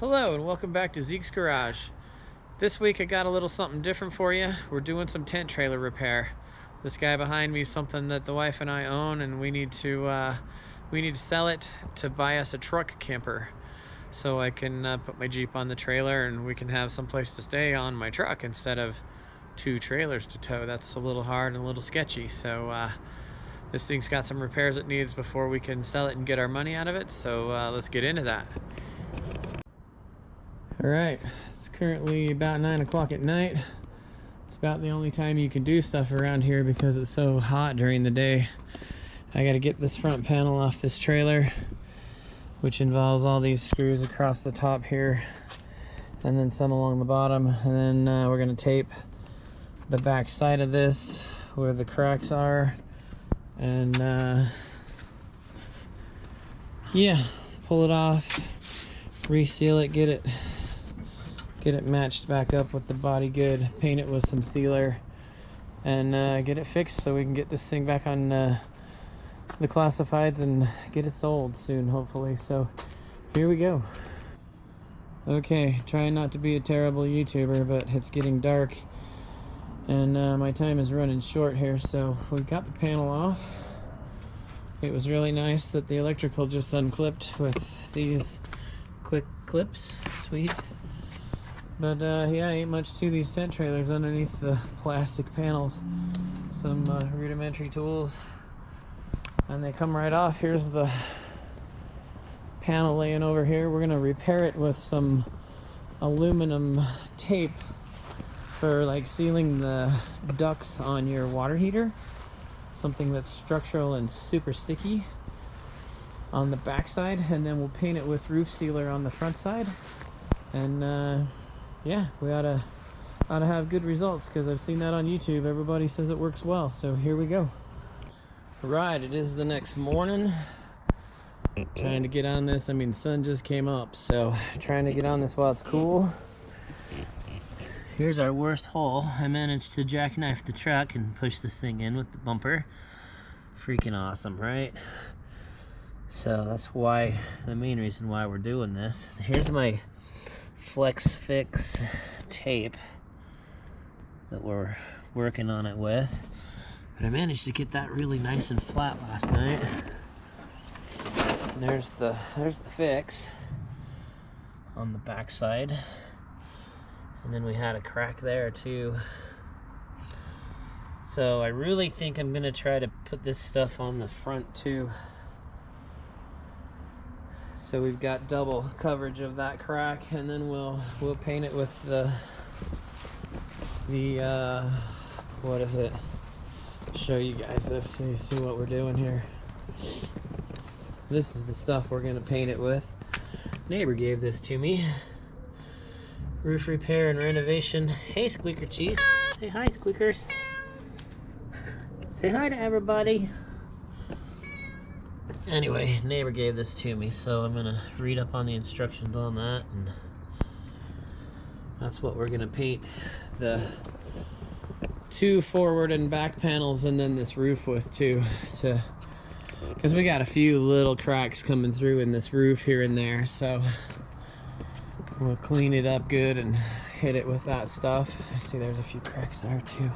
Hello and welcome back to Zeke's Garage. This week I got a little something different for you. We're doing some tent trailer repair. This guy behind me is something that the wife and I own, and we need to sell it to buy us a truck camper, so I can put my Jeep on the trailer and we can have some place to stay on my truck instead of two trailers to tow. That's a little hard and a little sketchy. So this thing's got some repairs it needs before we can sell it and get our money out of it. So let's get into that. All right, it's currently about 9 o'clock at night. It's about the only time you can do stuff around here because it's so hot during the day. I got to get this front panel off this trailer, which involves all these screws across the top here and then some along the bottom, and then we're going to tape the back side of this where the cracks are, and yeah, pull it off, reseal it, get it matched back up with the body good, paint it with some sealer, and get it fixed so we can get this thing back on the classifieds and get it sold soon, hopefully. So here we go. Okay, trying not to be a terrible YouTuber, but it's getting dark and my time is running short here. So we got the panel off. It was really nice that the electrical just unclipped with these quick clips. Sweet. But yeah, ain't much to these tent trailers underneath the plastic panels. Some rudimentary tools, and they come right off. Here's the panel laying over here. We're gonna repair it with some aluminum tape for like sealing the ducts on your water heater. Something that's structural and super sticky on the back side, and then we'll paint it with roof sealer on the front side. And yeah, we ought to have good results because I've seen that on YouTube. Everybody says it works well, so here we go. Right, it is the next morning. Trying to get on this. I mean, the sun just came up, so trying to get on this while it's cool. Here's our worst hole. I managed to jackknife the truck and push this thing in with the bumper. Freaking awesome, right? So that's why, the main reason why we're doing this. Here's my Flex Fix tape that we're working on it with, but I managed to get that really nice and flat last night. And there's the fix on the back side, and then we had a crack there too. So I really think I'm gonna try to put this stuff on the front too, so we've got double coverage of that crack, and then we'll paint it with the what is it? Show you guys this so you see what we're doing here. This is the stuff we're gonna paint it with. Neighbor gave this to me. Roof repair and renovation. Hey, Squeaker Cheese. Say hi, Squeakers. Say hi to everybody. Anyway, neighbor gave this to me, so I'm gonna read up on the instructions on that, and that's what we're gonna paint the two forward and back panels and then this roof with too, because we got a few little cracks coming through in this roof here and there, so we'll clean it up good and hit it with that stuff. I see there's a few cracks there too.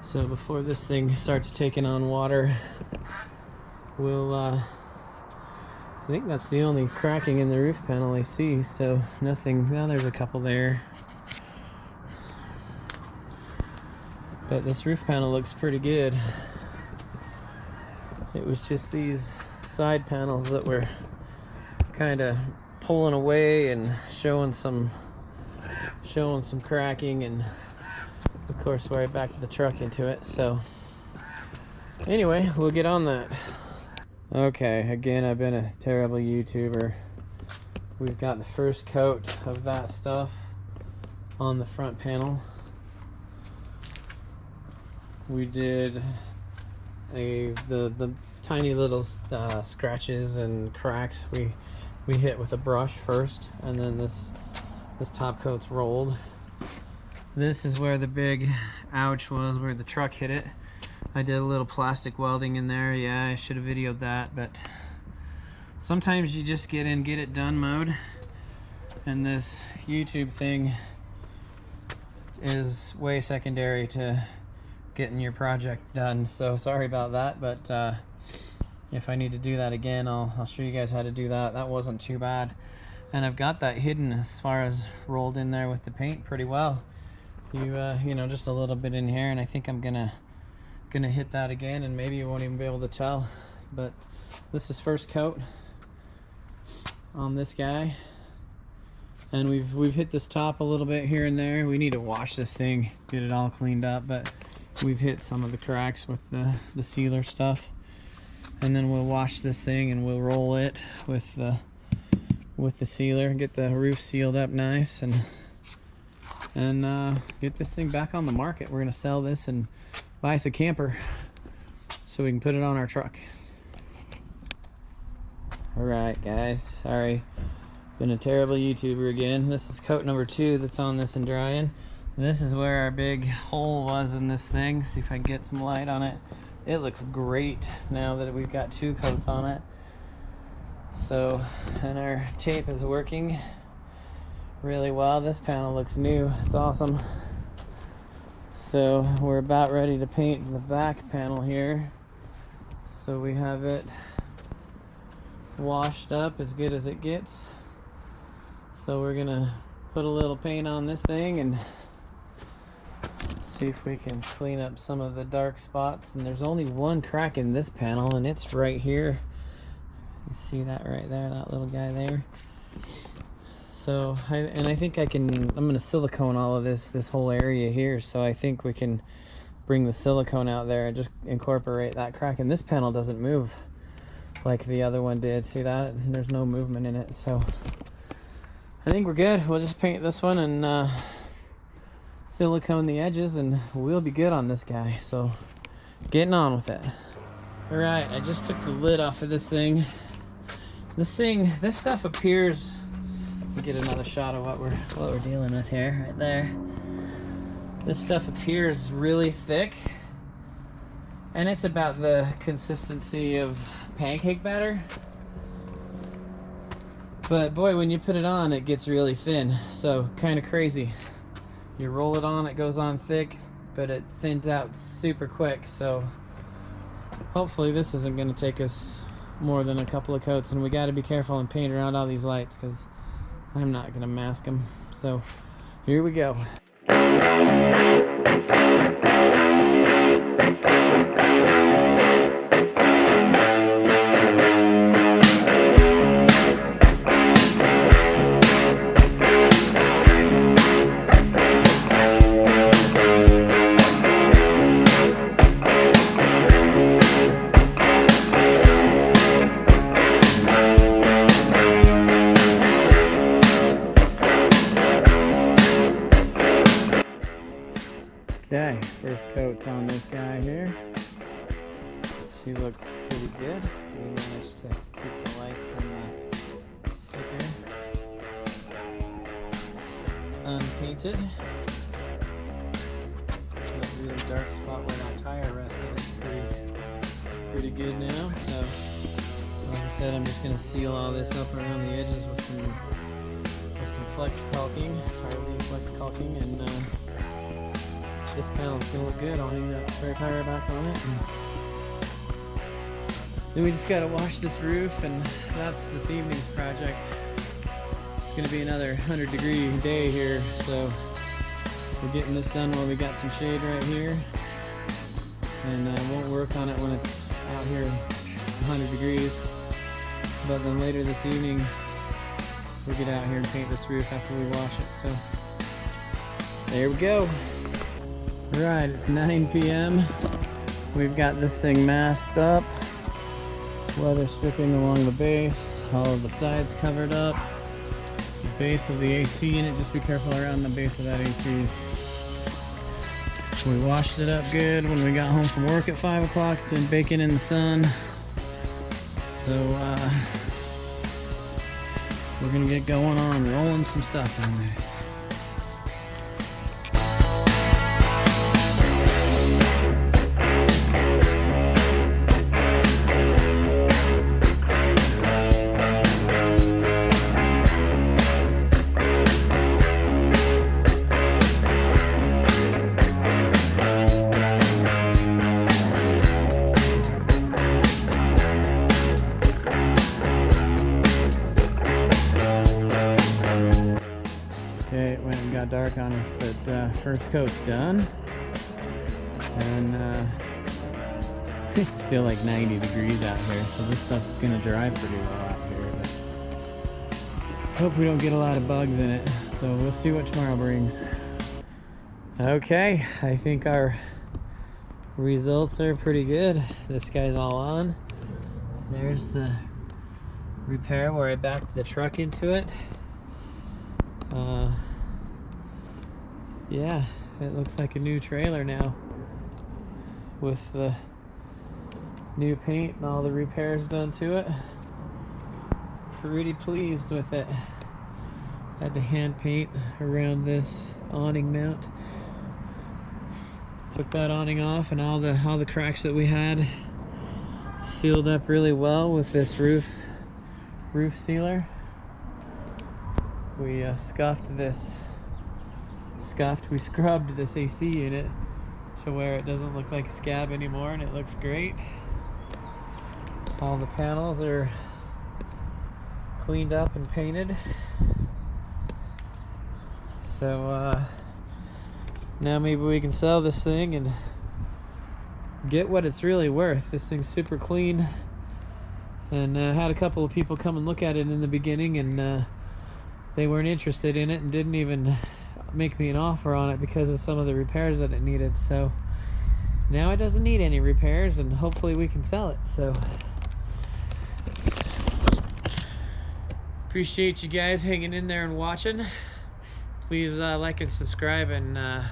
So before this thing starts taking on water, we'll I think that's the only cracking in the roof panel I see, so nothing. Well, there's a couple there, but this roof panel looks pretty good. It was just these side panels that were kind of pulling away and showing some cracking, and of course we're right back to the truck into it. So anyway, we'll get on that. Okay, again, I've been a terrible YouTuber. We've got the first coat of that stuff on the front panel. We did the tiny little scratches and cracks we hit with a brush first, and then this top coat's rolled. This is where the big ouch was, where the truck hit it. I did a little plastic welding in there. Yeah, I should have videoed that, but sometimes you just get in get it done mode and this YouTube thing is way secondary to getting your project done. So sorry about that, but if I need to do that again, I'll show you guys how to do that. That wasn't too bad, and I've got that hidden as far as rolled in there with the paint pretty well. You know, just a little bit in here, and I think I'm gonna hit that again, and maybe you won't even be able to tell, but this is first coat on this guy, and we've hit this top a little bit here and there. We need to wash this thing, get it all cleaned up, but we've hit some of the cracks with the sealer stuff, and then we'll wash this thing and we'll roll it with the sealer and get the roof sealed up nice, and get this thing back on the market. We're gonna sell this and buy us a camper so we can put it on our truck. Alright guys, sorry, been a terrible YouTuber again. This is coat number 2 that's on this and drying. This is where our big hole was in this thing. See if I can get some light on it. It looks great now that we've got 2 coats on it. So, and our tape is working really well. This panel looks new, it's awesome. So we're about ready to paint the back panel here. So we have it washed up as good as it gets. So we're gonna put a little paint on this thing and see if we can clean up some of the dark spots. And there's only one crack in this panel, and it's right here. You see that right there, that little guy there. So I think I'm gonna silicone all of this whole area here, so I think we can bring the silicone out there and just incorporate that crack. And this panel doesn't move like the other one did. See that? There's no movement in it, so I think we're good. We'll just paint this one and silicone the edges, and we'll be good on this guy. So getting on with it. All right, I just took the lid off of this thing. This stuff appears. Get another shot of what we're dealing with here, right there. This stuff appears really thick, and it's about the consistency of pancake batter. But boy, when you put it on, it gets really thin. So kind of crazy. You roll it on, it goes on thick, but it thins out super quick. So hopefully this isn't going to take us more than a couple of coats, and we got to be careful and paint around all these lights because I'm not gonna mask them. So here we go. Okay, first coat on this guy here. She looks pretty good. We managed to keep the lights and the sticker unpainted. That really dark spot where that tire rested is pretty good now. So, like I said, I'm just going to seal all this up around the edges with some flex caulking, RV flex caulking, and this panel's gonna look good. I'll hang that spare tire back on it. And then we just gotta wash this roof, and that's this evening's project. It's gonna be another 100-degree day here, so we're getting this done while we got some shade right here. And I won't work on it when it's out here 100 degrees. But then later this evening, we'll get out here and paint this roof after we wash it. So there we go. Right, it's 9 p.m. We've got this thing masked up. Weather stripping along the base. All of the sides covered up. The base of the AC unit, just be careful around the base of that AC. We washed it up good when we got home from work at 5 o'clock. It's been baking in the sun. So we're gonna get going on rolling some stuff on this. it got dark on us, but first coat's done. And it's still like 90 degrees out here, so this stuff's gonna dry pretty well out here. But hope we don't get a lot of bugs in it, so we'll see what tomorrow brings. Okay, I think our results are pretty good. This guy's all on. There's the repair where I backed the truck into it. Yeah, it looks like a new trailer now with the new paint and all the repairs done to it. Pretty pleased with it. Had to hand paint around this awning mount. Took that awning off, and all the cracks that we had sealed up really well with this roof sealer. We we scrubbed this AC unit to where it doesn't look like a scab anymore, and it looks great. All the panels are cleaned up and painted. So now maybe we can sell this thing and get what it's really worth. This thing's super clean, and had a couple of people come and look at it in the beginning, and they weren't interested in it and didn't even make me an offer on it because of some of the repairs that it needed. So now it doesn't need any repairs, and hopefully we can sell it. So appreciate you guys hanging in there and watching. Please like and subscribe, and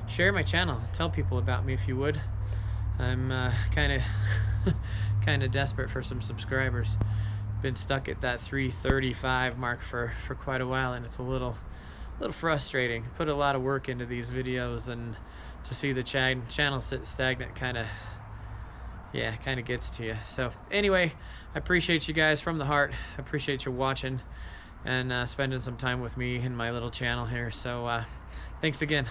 share my channel. Tell people about me if you would. I'm kind of desperate for some subscribers. Been stuck at that 335 mark for quite a while, and it's a little frustrating. Put a lot of work into these videos, and to see the channel sit stagnant kind of gets to you. So anyway, I appreciate you guys from the heart. I appreciate you watching and spending some time with me in my little channel here. So thanks again.